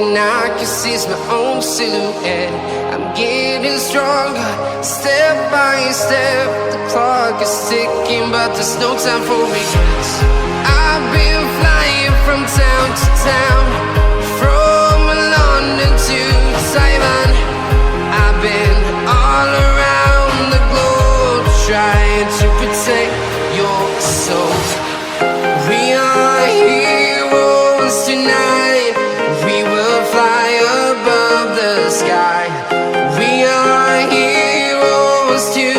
thing I can see is my own silhouette. I'm getting stronger, step by step. The clock is ticking, but there's no time for regrets. I've been flying from town to town, from London to Taiwan. I've been all around the globe, trying to protect your soul. We are heroes tonight. We will fly above the sky. We are heroes tonight.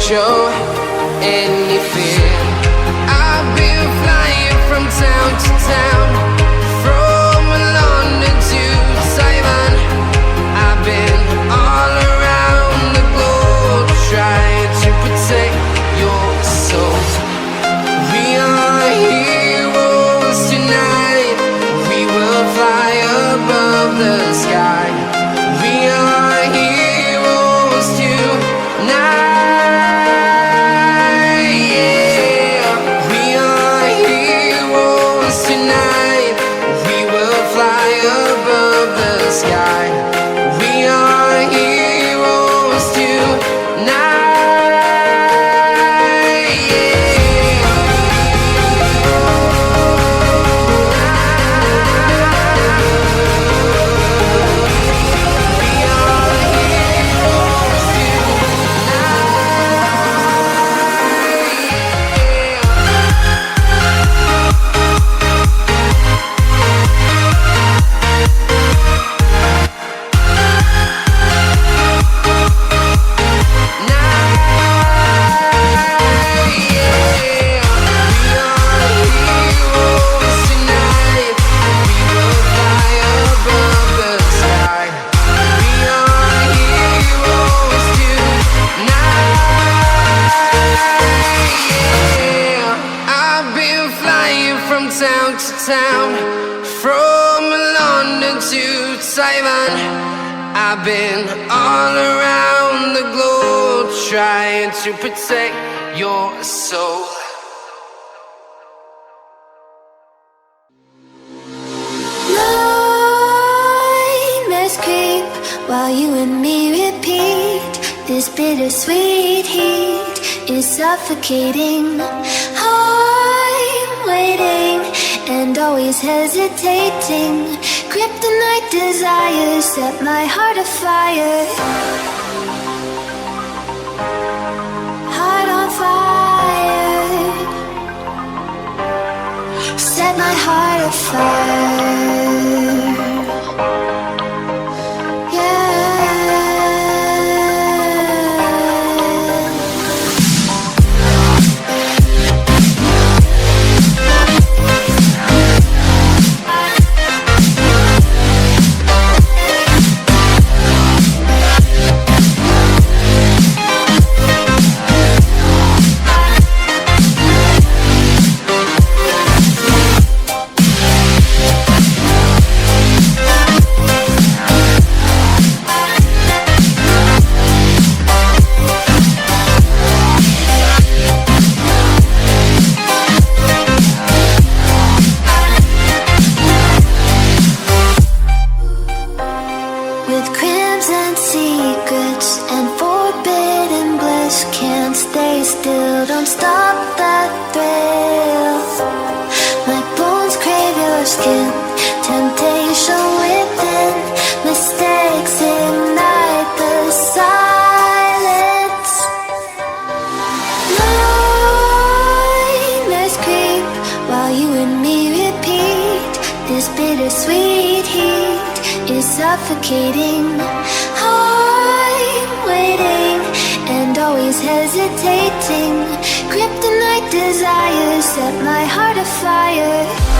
Show any fear. I've been flying from town to town, from London to Taiwan. I've been all around the globe, trying to protect your soul. We are heroes tonight. We will fly above the sky. We are heroes tonight. I've been all around the globe, trying to protect your soul. Nightmares creep while you and me repeat. This bittersweet heat is suffocating. I'm waiting and always hesitating. Kryptonite desires set my heart afire. Heart on fire. Set my heart afire. Bittersweet suffocating. I'm waiting and always hesitating. Kryptonite desires set my heart afire.